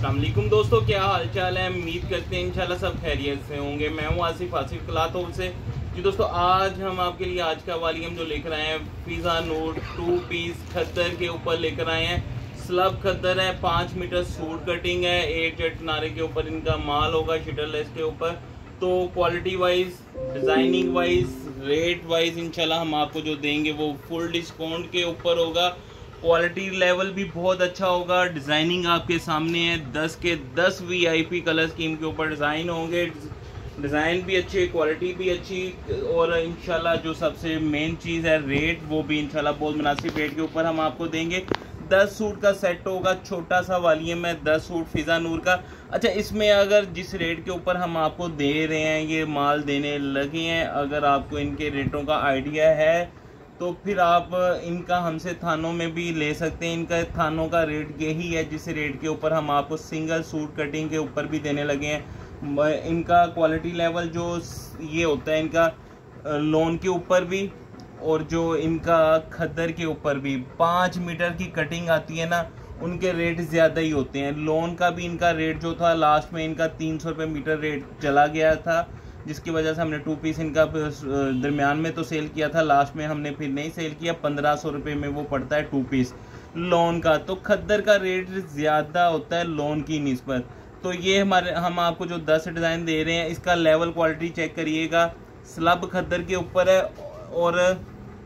अस्सलाम वालेकुम दोस्तों, क्या हाल चाल है। उम्मीद करते हैं इंशाल्लाह सब खैरियत से होंगे। मैं हूँ आसिफ क्लॉथ हाउस से। जी दोस्तों, आज हम आपके लिए आज का वॉल्यूम जो लेकर आए हैं फिजा नूर 2 पीस खद्दर के ऊपर लेकर आए हैं। स्लब खद्दर है, 5 मीटर सूट कटिंग है, 8 जेट किनारे के ऊपर इनका माल होगा शटरलेस के ऊपर। तो quality wise, designing wise, rate wise इंशाल्लाह हम आपको जो देंगे वो फुल डिस्काउंट के ऊपर होगा। क्वालिटी लेवल भी बहुत अच्छा होगा। डिज़ाइनिंग आपके सामने है, 10 के 10 VIP कलर स्कीम के ऊपर डिज़ाइन होंगे। डिज़ाइन भी अच्छे, क्वालिटी भी अच्छी, और इंशाल्लाह जो सबसे मेन चीज़ है रेट, वो भी इंशाल्लाह बहुत मुनासिब रेट के ऊपर हम आपको देंगे। 10 सूट का सेट होगा, छोटा सा वॉल्यूम है, 10 सूट फिजा नूर का। अच्छा, इसमें अगर जिस रेट के ऊपर हम आपको दे रहे हैं, ये माल देने लगे हैं, अगर आपको इनके रेटों का आइडिया है तो फिर आप इनका हमसे थानों में भी ले सकते हैं। इनका थानों का रेट यही है जिस रेट के ऊपर हम आपको सिंगल सूट कटिंग के ऊपर भी देने लगे हैं। इनका क्वालिटी लेवल जो ये होता है, इनका लोन के ऊपर भी और जो इनका खद्दर के ऊपर भी 5 मीटर की कटिंग आती है ना, उनके रेट ज़्यादा ही होते हैं। लोन का भी इनका रेट जो था लास्ट में इनका 300 रुपये मीटर रेट चला गया था, जिसकी वजह से हमने 2 पीस इनका दरमियान में तो सेल किया था, लास्ट में हमने फिर नहीं सेल किया। 1500 रुपये में वो पड़ता है 2 पीस लोन का। तो खद्दर का रेट ज़्यादा होता है लोन की निस्बत। तो ये हम आपको जो 10 डिज़ाइन दे रहे हैं, इसका लेवल क्वालिटी चेक करिएगा। स्लब खद्दर के ऊपर है और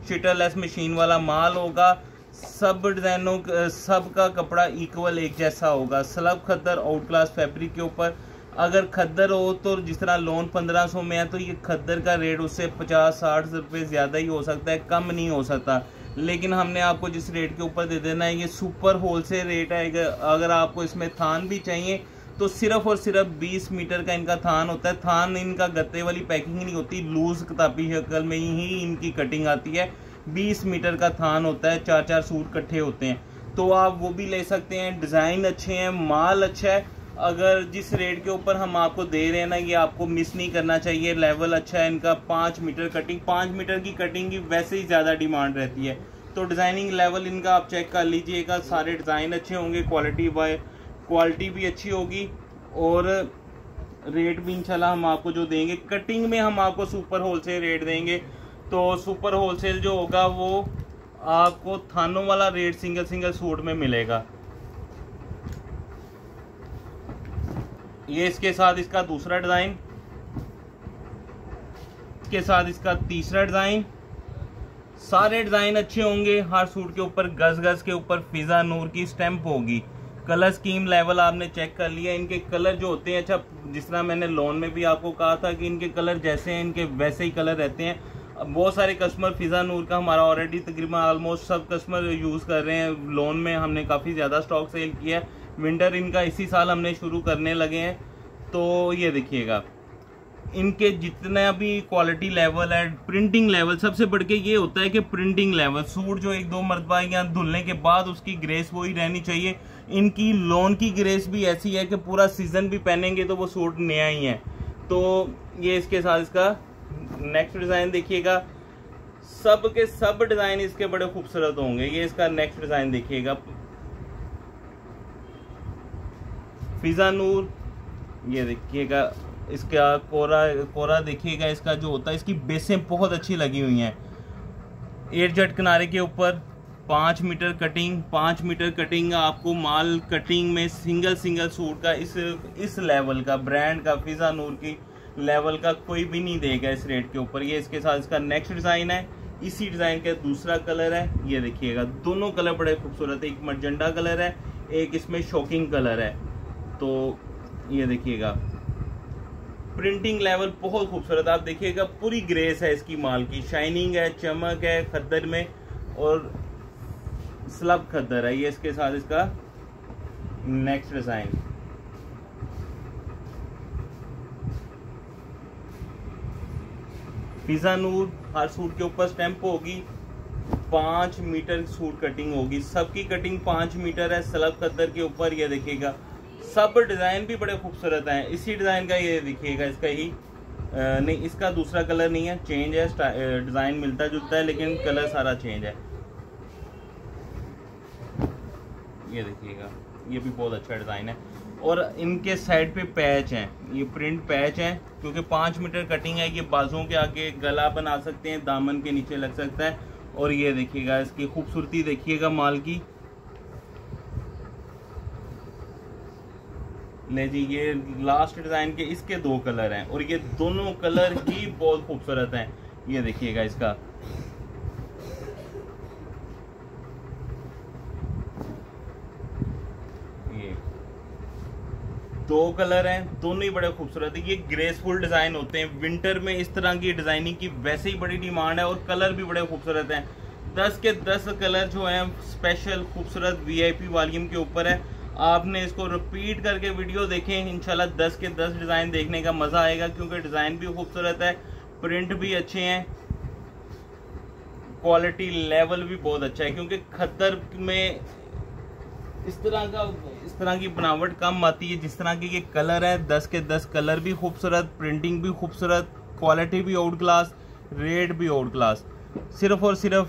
शटरलेस मशीन वाला माल होगा। सब डिज़ाइनों सब का कपड़ा इक्वल एक जैसा होगा। स्लब खद्दर आउट क्लास फैब्रिक के ऊपर। अगर खद्दर हो तो जिस तरह लोन 1500 में है, तो ये खद्दर का रेट उससे 50-60 रुपये ज़्यादा ही हो सकता है, कम नहीं हो सकता। लेकिन हमने आपको जिस रेट के ऊपर दे देना है, ये सुपर होलसेल रेट है। अगर आपको इसमें थान भी चाहिए तो सिर्फ और सिर्फ 20 मीटर का इनका थान होता है। थान इनका गत्ते वाली पैकिंग नहीं होती, लूज किताबी शक्ल में ही इनकी कटिंग आती है। 20 मीटर का थान होता है, 4-4 सूट इकट्ठे होते हैं, तो आप वो भी ले सकते हैं। डिज़ाइन अच्छे हैं, माल अच्छा है। अगर जिस रेट के ऊपर हम आपको दे रहे हैं ना, ये आपको मिस नहीं करना चाहिए। लेवल अच्छा है इनका, 5 मीटर कटिंग, 5 मीटर की कटिंग की वैसे ही ज़्यादा डिमांड रहती है। तो डिज़ाइनिंग लेवल इनका आप चेक कर लीजिएगा। सारे डिज़ाइन अच्छे होंगे, क्वालिटी भी अच्छी होगी, और रेट भी इंशाल्लाह हम आपको जो देंगे, कटिंग में हम आपको सुपर होलसेल रेट देंगे। तो सुपर होलसेल जो होगा वो आपको थानों वाला रेट सिंगल सूट में मिलेगा। ये इसके साथ इसका दूसरा डिज़ाइन, इसके साथ इसका तीसरा डिज़ाइन। सारे डिज़ाइन अच्छे होंगे। हर सूट के ऊपर गज के ऊपर फिजा नूर की स्टैंप होगी। कलर स्कीम लेवल आपने चेक कर लिया। इनके कलर जो होते हैं, अच्छा जिस तरह मैंने लोन में भी आपको कहा था कि इनके कलर जैसे हैं, इनके वैसे ही कलर रहते हैं। बहुत सारे कस्टमर फिजा नूर का हमारा ऑलरेडी तकरीबन ऑलमोस्ट सब कस्टमर यूज़ कर रहे हैं। लोन में हमने काफ़ी ज़्यादा स्टॉक सेल किया है। विंटर इनका इसी साल हमने शुरू करने लगे हैं। तो ये देखिएगा, इनके जितना भी क्वालिटी लेवल है, प्रिंटिंग लेवल, सबसे बढ़ के ये होता है कि प्रिंटिंग लेवल, सूट जो 1-2 मरतबा या धुलने के बाद उसकी ग्रेस वही रहनी चाहिए। इनकी लोन की ग्रेस भी ऐसी है कि पूरा सीजन भी पहनेंगे तो वो सूट नया ही है। तो ये इसके साथ इसका नेक्स्ट डिज़ाइन देखिएगा। सब के सब डिज़ाइन इसके बड़े खूबसूरत होंगे। ये इसका नेक्स्ट डिज़ाइन देखिएगा, फिजा नूर। ये देखिएगा इसका कोरा देखिएगा। इसका जो होता है, इसकी बेसें बहुत अच्छी लगी हुई हैं। 8 जेट किनारे के ऊपर 5 मीटर कटिंग, 5 मीटर कटिंग आपको माल कटिंग में सिंगल सूट का इस लेवल का, ब्रांड का, फिजा नूर की लेवल का कोई भी नहीं देगा इस रेट के ऊपर। ये इसके साथ इसका नेक्स्ट डिज़ाइन है। इसी डिज़ाइन का दूसरा कलर है। ये देखिएगा, दोनों कलर बड़े खूबसूरत है। एक मजेंडा कलर है, एक इसमें शॉकिंग कलर है। तो ये देखिएगा, प्रिंटिंग लेवल बहुत खूबसूरत। आप देखिएगा पूरी ग्रेस है इसकी, माल की शाइनिंग है, चमक है खद्दर में, और स्लब खद्दर है। ये इसके साथ इसका नेक्स्ट डिज़ाइन। फिजा नूर, हर सूट के ऊपर स्टैंप होगी। 5 मीटर सूट कटिंग होगी, सबकी कटिंग 5 मीटर है स्लब खद्दर के ऊपर। ये देखिएगा, सब डिज़ाइन भी बड़े खूबसूरत हैं। इसी डिज़ाइन का ये देखिएगा, इसका ही नहीं, इसका दूसरा कलर नहीं है, चेंज है। डिज़ाइन मिलता जुलता है लेकिन कलर सारा चेंज है। ये देखिएगा, ये भी बहुत अच्छा डिज़ाइन है। और इनके साइड पे पैच हैं, ये प्रिंट पैच हैं, क्योंकि 5 मीटर कटिंग है। ये बाजुओं के आगे गला बना सकते हैं, दामन के नीचे लग सकता है। और ये देखिएगा इसकी खूबसूरती, देखिएगा माल की। ले जी, ये लास्ट डिज़ाइन के इसके 2 कलर हैं और ये दोनों कलर ही बहुत खूबसूरत हैं। ये देखिएगा इसका, ये 2 कलर हैं, दोनों ही बड़े खूबसूरत है। ये ग्रेसफुल डिज़ाइन होते हैं। विंटर में इस तरह की डिज़ाइनिंग की वैसे ही बड़ी डिमांड है और कलर भी बड़े खूबसूरत हैं। 10 के 10 कलर जो हैं स्पेशल खूबसूरत VIP वॉल्यूम के ऊपर है। आपने इसको रिपीट करके वीडियो देखें, इंशाल्लाह 10 के 10 डिज़ाइन देखने का मज़ा आएगा, क्योंकि डिज़ाइन भी खूबसूरत है, प्रिंट भी अच्छे हैं, क्वालिटी लेवल भी बहुत अच्छा है। क्योंकि खद्दर में इस तरह की बनावट कम आती है। जिस तरह के ये कलर है, 10 के 10 कलर भी खूबसूरत, प्रिंटिंग भी खूबसूरत, क्वालिटी भी आउट क्लास, रेट भी आउट क्लास। सिर्फ और सिर्फ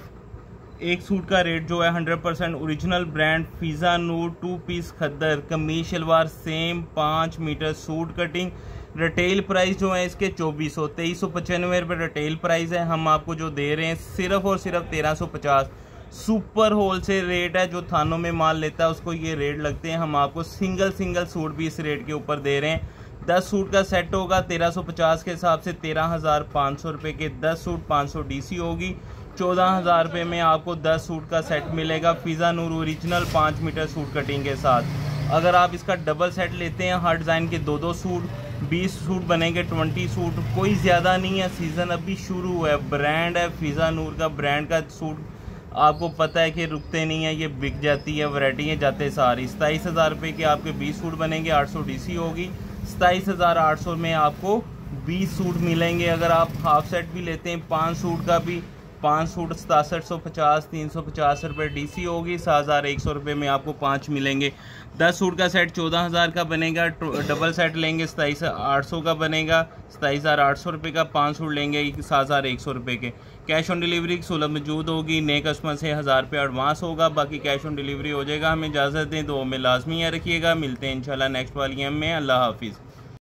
एक सूट का रेट जो है 100% original brand Fiza Noor 2 piece khaddar, kameez shalwar same, 5 metre suit cutting. Retail price जो है इसके 2395 रुपये रिटेल प्राइस है। हम आपको जो दे रहे हैं सिर्फ और सिर्फ 1350। सुपर होलसेल रेट है। जो थानों में माल लेता है उसको ये रेट लगते हैं। हम आपको सिंगल सूट भी इस रेट के ऊपर दे रहे हैं। 10 सूट का सेट होगा 1350 के हिसाब से 13,500 रुपये के 10 सूट, 500 DC होगी। 14,000 रुपये में आपको 10 सूट का सेट मिलेगा फिजा नूर ओरिजिनल 5 मीटर सूट कटिंग के साथ। अगर आप इसका डबल सेट लेते हैं, हर डिज़ाइन के 2-2 सूट, 20 सूट बनेंगे, 20 सूट। कोई ज़्यादा नहीं है, सीज़न अभी शुरू हुआ है। ब्रांड है फिजा नूर का, ब्रांड का सूट आपको पता है कि रुकते नहीं है, ये बिक जाती है, वैरायटी है जाते सारी। 27,000 रुपये के आपके 20 सूट बनेंगे, 800 DC होगी। 27,800 में आपको 20 सूट मिलेंगे। अगर आप हाफ सेट भी लेते हैं 5 सूट का भी, 5 सूट 6750, 350 रुपये DC होगी। 7,100 रुपये में आपको 5 मिलेंगे। 10 सूट का सेट 14,000 का बनेगा। डबल सेट लेंगे 27,800 का बनेगा। 27,800 रुपये का 5 सूट लेंगे 7,100 रुपये के। कैश ऑन डिलीवरी की सहूलत मौजूद होगी। नए कस्टमर से 1000 रुपये एडवांस होगा, बाकी कैश ऑन डिलीवरी हो जाएगा। हमें इजाज़त दें, तो में लाजमी है रखिएगा। मिलते हैं इंशाल्लाह नेक्स्ट वॉल्यूम में। अल्लाह हाफिज़।